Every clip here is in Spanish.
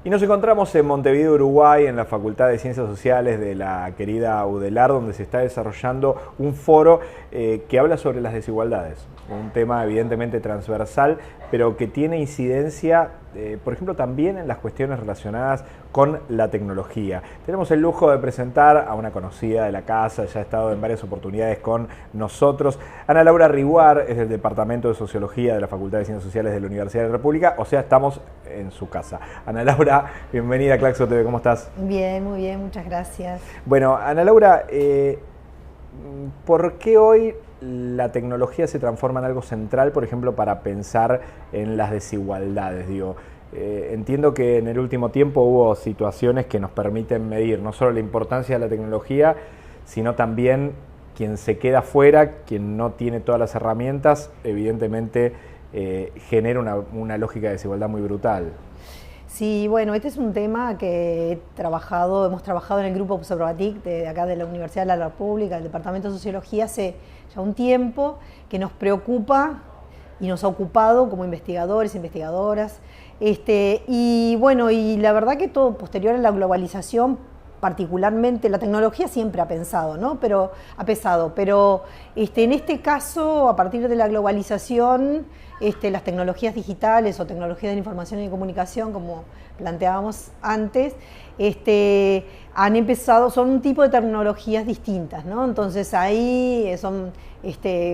Y nos encontramos en Montevideo, Uruguay, en la Facultad de Ciencias Sociales de la querida UDELAR, donde se está desarrollando un foro que habla sobre las desigualdades. Un tema evidentemente transversal, pero que tiene incidencia, por ejemplo, también en las cuestiones relacionadas con la tecnología. Tenemos el lujo de presentar a una conocida de la casa, ya ha estado en varias oportunidades con nosotros. Ana Laura Riguar es del Departamento de Sociología de la Facultad de Ciencias Sociales de la Universidad de la República, o sea, estamos en su casa. Ana Laura, bienvenida a Claxo TV, ¿cómo estás? Bien, muy bien, muchas gracias. Bueno, Ana Laura, ¿por qué hoy la tecnología se transforma en algo central, por ejemplo, para pensar en las desigualdades? Entiendo que en el último tiempo hubo situaciones que nos permiten medir no solo la importancia de la tecnología, sino también quien se queda fuera, quien no tiene todas las herramientas, evidentemente genera una lógica de desigualdad muy brutal. Sí, bueno, este es un tema que hemos trabajado en el grupo Observatic de acá de la Universidad de la República, del Departamento de Sociología, hace ya un tiempo, que nos preocupa y nos ha ocupado como investigadores, investigadoras. Y bueno, y la verdad que todo posterior a la globalización, particularmente la tecnología siempre ha pensado, ¿no? Pero ha pesado, pero en este caso, a partir de la globalización, las tecnologías digitales o tecnologías de la información y comunicación, como planteábamos antes, han empezado, son un tipo de tecnologías distintas, ¿no? Entonces ahí son,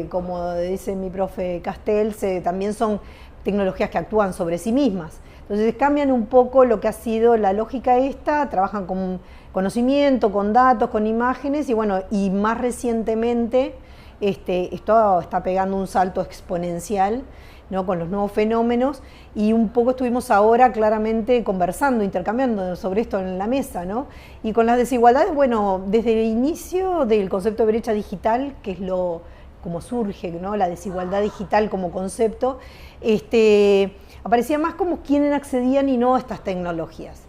como dice mi profe Castells, también son tecnologías que actúan sobre sí mismas. Entonces cambian un poco lo que ha sido la lógica trabajan con conocimiento, con datos, con imágenes, y bueno, y más recientemente esto está pegando un salto exponencial, ¿no? Con los nuevos fenómenos, y un poco estuvimos ahora claramente conversando, intercambiando sobre esto en la mesa, ¿no? Y con las desigualdades, bueno, desde el inicio del concepto de brecha digital, que es como surge, ¿no? La desigualdad digital como concepto, aparecía más como quienes accedían y no a estas tecnologías.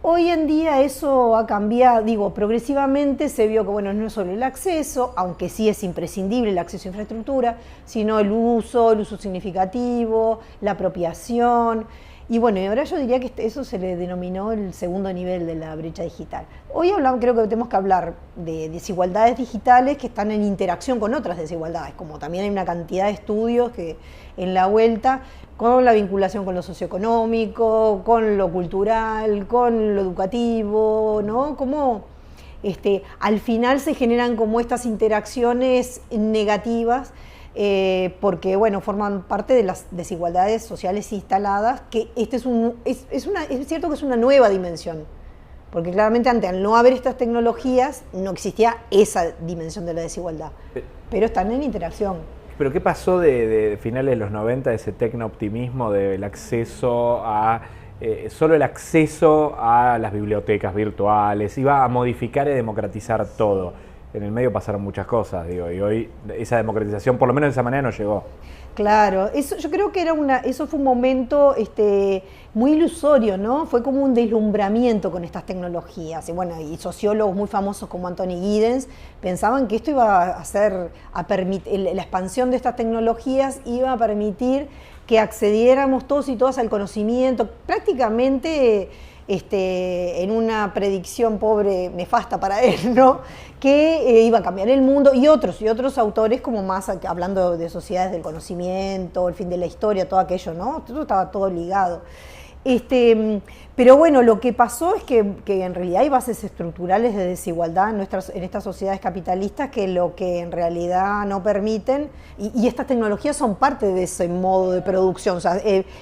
Hoy en día eso ha cambiado, progresivamente se vio que, bueno, no es solo el acceso, aunque sí es imprescindible el acceso a infraestructura, sino el uso significativo, la apropiación. Y bueno, y ahora yo diría que eso se le denominó el segundo nivel de la brecha digital. Hoy creo que tenemos que hablar de desigualdades digitales que están en interacción con otras desigualdades, como también hay una cantidad de estudios que en la vuelta, con la vinculación con lo socioeconómico, con lo cultural, con lo educativo, ¿no? Como al final se generan como estas interacciones negativas, porque bueno, forman parte de las desigualdades sociales instaladas, que es cierto que es una nueva dimensión, porque claramente antes, al no haber estas tecnologías, no existía esa dimensión de la desigualdad, pero están en interacción. ¿Pero qué pasó de finales de los 90, ese tecno-optimismo del acceso a... solo el acceso a las bibliotecas virtuales iba a modificar y democratizar todo? En el medio pasaron muchas cosas, y hoy esa democratización, por lo menos de esa manera, no llegó. Claro, yo creo que eso fue un momento muy ilusorio, ¿no? Fue como un deslumbramiento con estas tecnologías. Y sociólogos muy famosos como Anthony Giddens pensaban que esto iba a permitir, la expansión de estas tecnologías iba a permitir que accediéramos todos y todas al conocimiento, prácticamente en una predicción pobre, nefasta para él, ¿no? Que iba a cambiar el mundo, y otros autores como más hablando de sociedades del conocimiento, el fin de la historia, todo aquello, ¿no? Todo estaba todo ligado. Pero bueno, lo que pasó es que en realidad hay bases estructurales de desigualdad en estas sociedades capitalistas que lo que en realidad no permiten, y estas tecnologías son parte de ese modo de producción, o sea,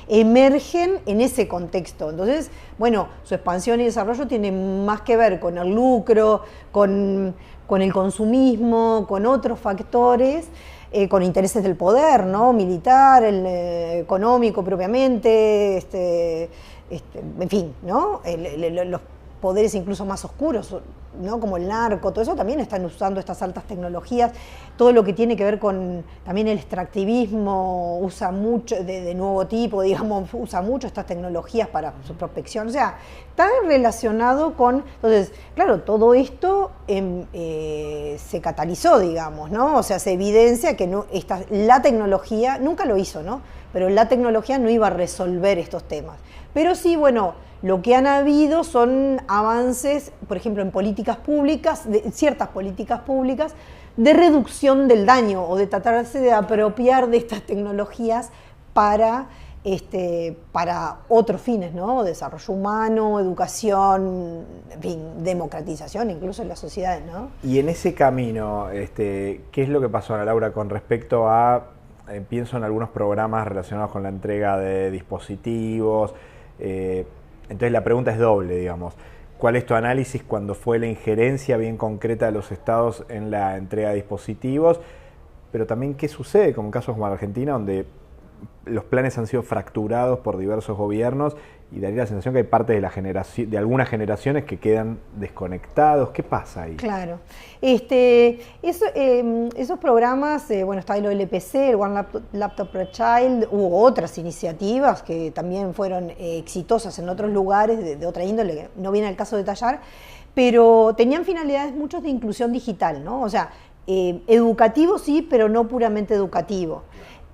emergen en ese contexto. Entonces, bueno, su expansión y desarrollo tiene más que ver con el lucro, con el consumismo, con otros factores, con intereses del poder, ¿no? Militar, económico propiamente, en fin, ¿no? Los poderes incluso más oscuros, ¿no? Como el narco, todo eso también están usando estas altas tecnologías. Todo lo que tiene que ver con también el extractivismo usa mucho, de nuevo tipo, digamos, usa mucho estas tecnologías para su prospección. O sea, está relacionado con... Entonces, claro, todo esto se catalizó, digamos, ¿no? O sea, se evidencia que la tecnología nunca lo hizo, ¿no? Pero la tecnología no iba a resolver estos temas. Pero sí, bueno, Lo que han habido son avances, por ejemplo, en políticas públicas, ciertas políticas públicas, de reducción del daño o de tratarse de apropiar de estas tecnologías para otros fines, ¿no? Desarrollo humano, educación, en fin, democratización incluso en las sociedades, ¿no? Y en ese camino, ¿qué es lo que pasó, Ana Laura, con respecto a, pienso en algunos programas relacionados con la entrega de dispositivos? Entonces la pregunta es doble, digamos. ¿Cuál es tu análisis cuando fue la injerencia bien concreta de los estados en la entrega de dispositivos? Pero también, ¿qué sucede con casos como Argentina, donde los planes han sido fracturados por diversos gobiernos y daría la sensación que hay parte de algunas generaciones que quedan desconectados? ¿Qué pasa ahí? Claro. Esos programas, está el OLPC, el One Laptop per Child, hubo otras iniciativas que también fueron exitosas en otros lugares de otra índole, que no viene al caso de detallar, pero tenían finalidades muchas de inclusión digital, ¿no? O sea, educativo sí, pero no puramente educativo.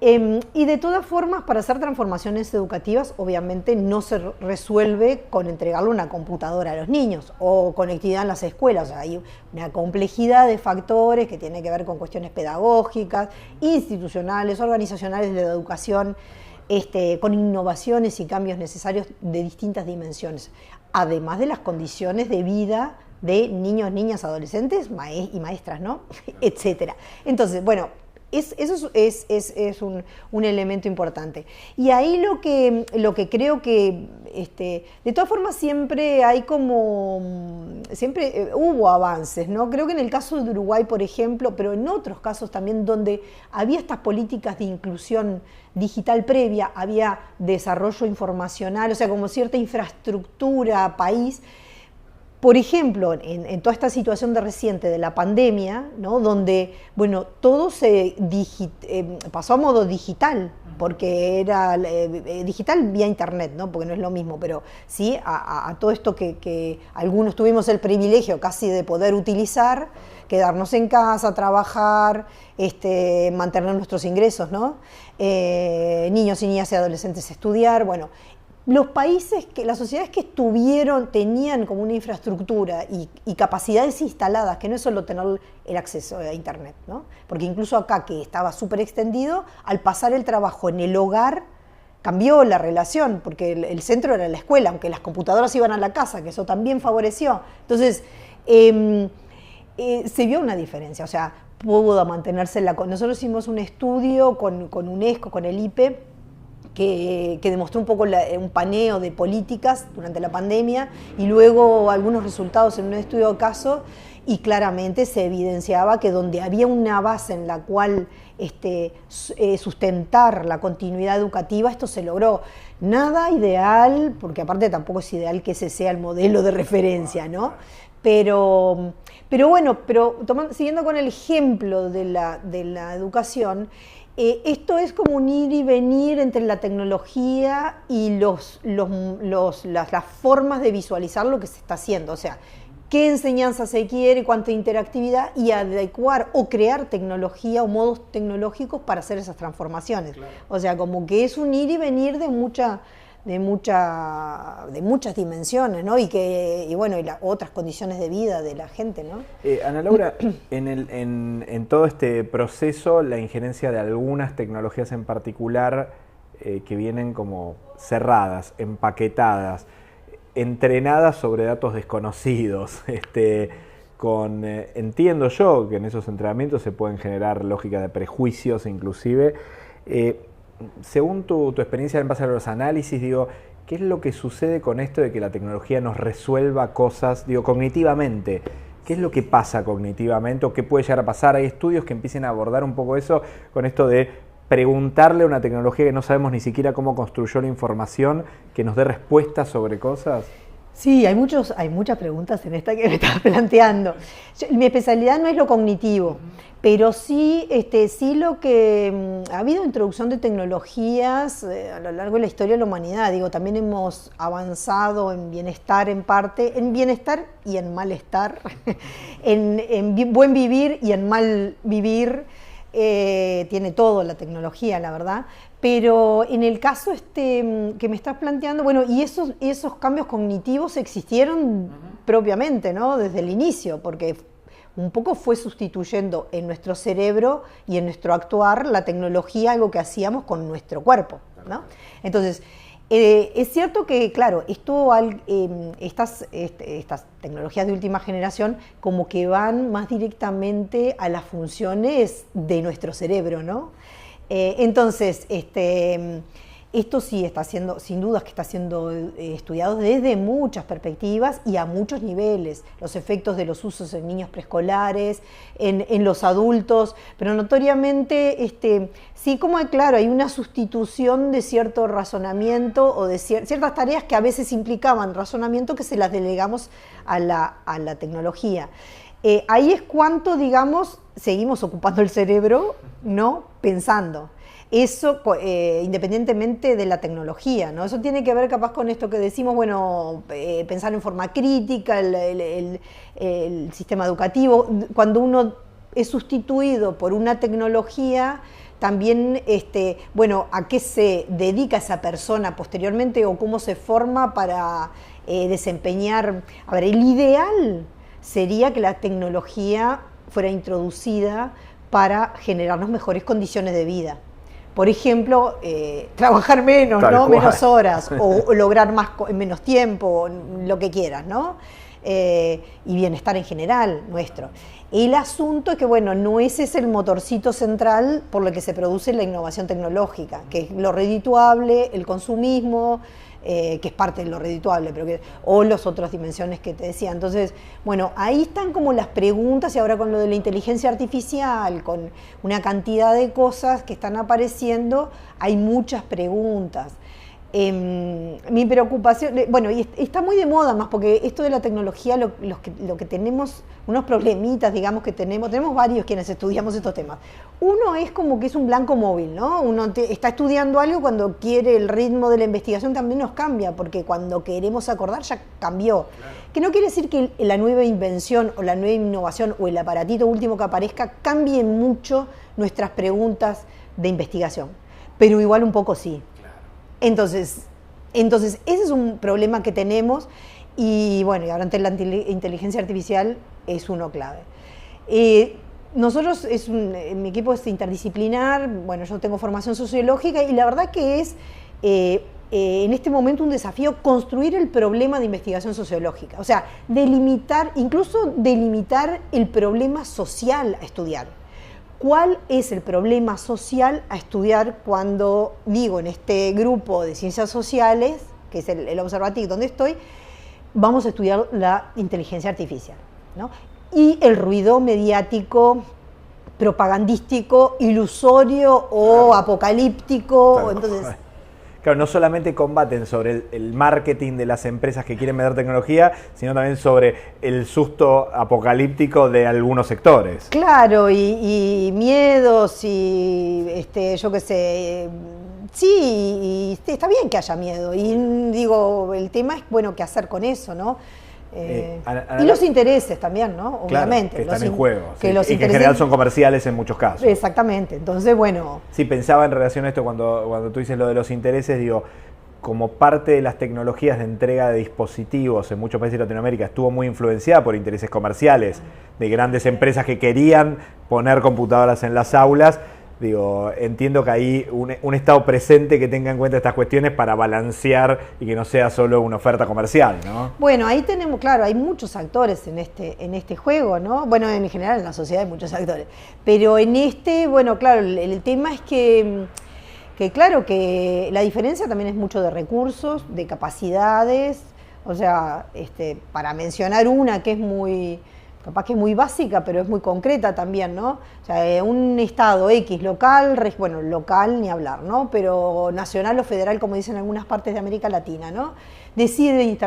Y de todas formas, para hacer transformaciones educativas, obviamente no se resuelve con entregarle una computadora a los niños o conectividad en las escuelas. O sea, hay una complejidad de factores que tiene que ver con cuestiones pedagógicas, institucionales, organizacionales de la educación, con innovaciones y cambios necesarios de distintas dimensiones, además de las condiciones de vida de niños, niñas, adolescentes y maestras, ¿no? Etcétera. Entonces, bueno, eso es un elemento importante. Y ahí lo que creo que, de todas formas, siempre hubo avances, ¿no? Creo que en el caso de Uruguay, por ejemplo, pero en otros casos también donde había estas políticas de inclusión digital previa, había desarrollo informacional, o sea, como cierta infraestructura país. Por ejemplo, en toda esta situación reciente de la pandemia, ¿no? Donde, bueno, todo se pasó a modo digital, porque era digital vía internet, ¿no? Porque no es lo mismo, pero sí a todo esto que algunos tuvimos el privilegio casi de poder utilizar, quedarnos en casa, trabajar, mantener nuestros ingresos, ¿no? Niños y niñas y adolescentes estudiar, bueno. Los países, las sociedades que tenían como una infraestructura y capacidades instaladas, que no es solo tener el acceso a internet, ¿no? Porque incluso acá, que estaba súper extendido, al pasar el trabajo en el hogar, cambió la relación, porque el centro era la escuela, aunque las computadoras iban a la casa, que eso también favoreció. Entonces, se vio una diferencia, o sea, pudo mantenerse nosotros hicimos un estudio con UNESCO, con el IPE, que demostró un poco un paneo de políticas durante la pandemia y luego algunos resultados en un estudio de caso, y claramente se evidenciaba que donde había una base en la cual sustentar la continuidad educativa, esto se logró. Nada ideal, porque aparte tampoco es ideal que ese sea el modelo de referencia, ¿no? Pero bueno, siguiendo con el ejemplo de la educación, esto es como un ir y venir entre la tecnología y las formas de visualizar lo que se está haciendo. O sea, qué enseñanza se quiere, cuánta interactividad, y adecuar o crear tecnología o modos tecnológicos para hacer esas transformaciones. Claro. O sea, como que es un ir y venir de muchas dimensiones, ¿no? Y otras condiciones de vida de la gente, ¿no? Ana Laura, en todo este proceso, la injerencia de algunas tecnologías en particular que vienen como cerradas, empaquetadas, entrenadas sobre datos desconocidos, entiendo yo que en esos entrenamientos se pueden generar lógicas de prejuicios inclusive. Según tu experiencia en base a los análisis, ¿qué es lo que sucede con esto de que la tecnología nos resuelva cosas, cognitivamente? ¿Qué es lo que pasa cognitivamente o qué puede llegar a pasar? Hay estudios que empiecen a abordar un poco eso con esto de preguntarle a una tecnología que no sabemos ni siquiera cómo construyó la información, que nos dé respuestas sobre cosas. Sí, hay muchas preguntas en esta que me estás planteando. Mi especialidad no es lo cognitivo, pero sí lo que ha habido introducción de tecnologías a lo largo de la historia de la humanidad. También hemos avanzado en bienestar en parte, en bienestar y en malestar, en buen vivir y en mal vivir. tiene todo la tecnología, la verdad, pero en el caso que me estás planteando, bueno, y esos cambios cognitivos existieron propiamente, ¿no? Desde el inicio, porque un poco fue sustituyendo en nuestro cerebro y en nuestro actuar la tecnología, algo que hacíamos con nuestro cuerpo, ¿no? Entonces, es cierto que, claro, estas tecnologías de última generación como que van más directamente a las funciones de nuestro cerebro, ¿no? Entonces, esto sí está siendo, sin dudas que está siendo estudiado desde muchas perspectivas y a muchos niveles. Los efectos de los usos en niños preescolares, en los adultos, pero notoriamente sí, como claro, hay una sustitución de cierto razonamiento o de ciertas tareas que a veces implicaban razonamiento que se las delegamos a la tecnología. Ahí es cuánto, digamos, seguimos ocupando el cerebro, ¿no? Pensando. Eso independientemente de la tecnología, ¿no? Eso tiene que ver capaz con esto que decimos, bueno, pensar en forma crítica, el sistema educativo. Cuando uno es sustituido por una tecnología, también, bueno, a qué se dedica esa persona posteriormente o cómo se forma para desempeñar. A ver, el ideal sería que la tecnología fuera introducida para generarnos mejores condiciones de vida. Por ejemplo, trabajar menos, ¿no? Menos horas, o lograr más en menos tiempo, lo que quieras, ¿no? Y bienestar en general nuestro. El asunto es que, bueno, no ese es el motorcito central por lo que se produce la innovación tecnológica, que es lo redituable, el consumismo, que es parte de lo redituable, o las otras dimensiones que te decía. Entonces, bueno, ahí están como las preguntas, y ahora con lo de la inteligencia artificial, con una cantidad de cosas que están apareciendo, hay muchas preguntas. Mi preocupación, bueno, y está muy de moda más, porque esto de la tecnología, lo que tenemos, unos problemitas, digamos, que tenemos varios quienes estudiamos estos temas. Uno es como que es un blanco móvil, ¿no? Uno está estudiando algo, cuando quiere el ritmo de la investigación también nos cambia, porque cuando queremos acordar ya cambió. Claro. Que no quiere decir que la nueva invención o la nueva innovación o el aparatito último que aparezca cambie mucho nuestras preguntas de investigación, pero igual un poco sí. Entonces, ese es un problema que tenemos, y bueno, y ahora ante la inteligencia artificial es uno clave. Nosotros, mi equipo es interdisciplinar, bueno, yo tengo formación sociológica, y la verdad que es en este momento un desafío construir el problema de investigación sociológica, o sea, incluso delimitar el problema social a estudiar. ¿Cuál es el problema social a estudiar cuando digo en este grupo de ciencias sociales, que es el Observatic donde estoy, vamos a estudiar la inteligencia artificial, ¿no? Y el ruido mediático, propagandístico, ilusorio o apocalíptico. Entonces, claro, no solamente combaten sobre el marketing de las empresas que quieren vender tecnología, sino también sobre el susto apocalíptico de algunos sectores. Claro, y miedos, y yo qué sé, sí, y está bien que haya miedo. Y digo, el tema es, bueno, qué hacer con eso, ¿no? Y los intereses también, ¿no? Obviamente. Claro, que están en juego. Que y que en general son comerciales en muchos casos. Exactamente. Entonces, bueno. Sí, pensaba en relación a esto cuando tú dices lo de los intereses, digo, como parte de las tecnologías de entrega de dispositivos en muchos países de Latinoamérica estuvo muy influenciada por intereses comerciales de grandes empresas que querían poner computadoras en las aulas. Digo, entiendo que hay un Estado presente que tenga en cuenta estas cuestiones para balancear y que no sea solo una oferta comercial, ¿no? Bueno, ahí tenemos, claro, hay muchos actores en este juego, ¿no? Bueno, en general en la sociedad hay muchos actores, pero en bueno, claro, el tema es que claro, que la diferencia también es mucho de recursos, de capacidades, o sea, para mencionar una que es capaz que es muy básica, pero es muy concreta también, ¿no? O sea, un estado X local, bueno, local ni hablar, ¿no? Pero nacional o federal, como dicen en algunas partes de América Latina, ¿no? Decide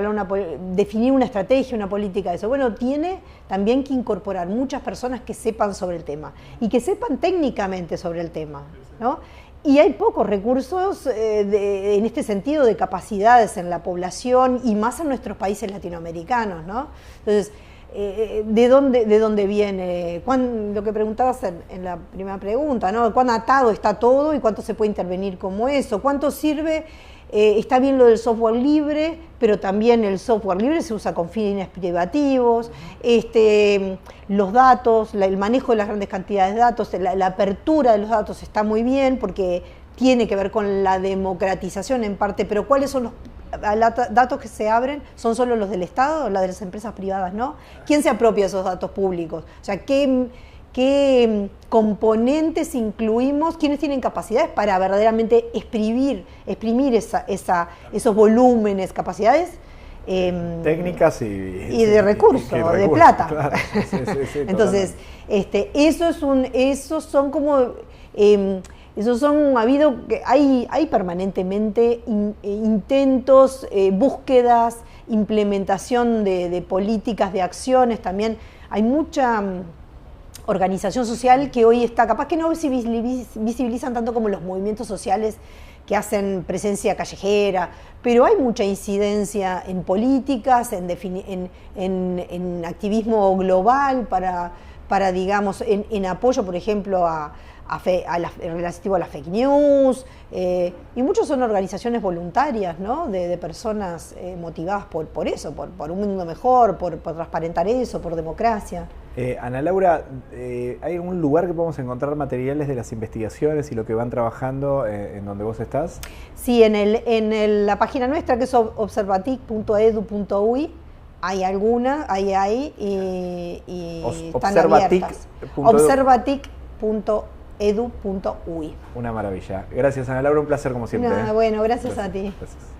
definir una estrategia, una política de eso. Bueno, tiene también que incorporar muchas personas que sepan sobre el tema y que sepan técnicamente sobre el tema, ¿no? Y hay pocos recursos en este sentido de capacidades en la población y más en nuestros países latinoamericanos, ¿no? Entonces, ¿de dónde viene? Lo que preguntabas en la primera pregunta, ¿no? ¿Cuán atado está todo y cuánto se puede intervenir como eso? ¿Cuánto sirve? Está bien lo del software libre, pero también el software libre se usa con fines privativos, los datos, el manejo de las grandes cantidades de datos, la apertura de los datos está muy bien porque tiene que ver con la democratización en parte, pero ¿cuáles son los datos que se abren? ¿Son solo los del Estado o los de las empresas privadas, no? ¿Quién se apropia de esos datos públicos? O sea, ¿qué componentes incluimos? ¿Quiénes tienen capacidades para verdaderamente exprimir esos volúmenes, capacidades? Técnicas y de recursos, de plata. Claro. Sí, entonces, hay permanentemente intentos, búsquedas, implementación de políticas, de acciones. También hay mucha organización social que hoy está, capaz que no visibilizan tanto como los movimientos sociales que hacen presencia callejera, pero hay mucha incidencia en políticas, en activismo global para digamos, en apoyo, por ejemplo, relativo a las fake news, y muchos son organizaciones voluntarias, ¿no? de personas motivadas por eso, por un mundo mejor, por transparentar eso, por democracia. Ana Laura, ¿hay algún lugar que podamos encontrar materiales de las investigaciones y lo que van trabajando en donde vos estás? Sí, en la página nuestra, que es observatic.edu.uy, hay alguna, y están abiertas. Observatic.edu.uy. Una maravilla. Gracias, Ana Laura, un placer como siempre. Bueno, gracias a ti. Gracias.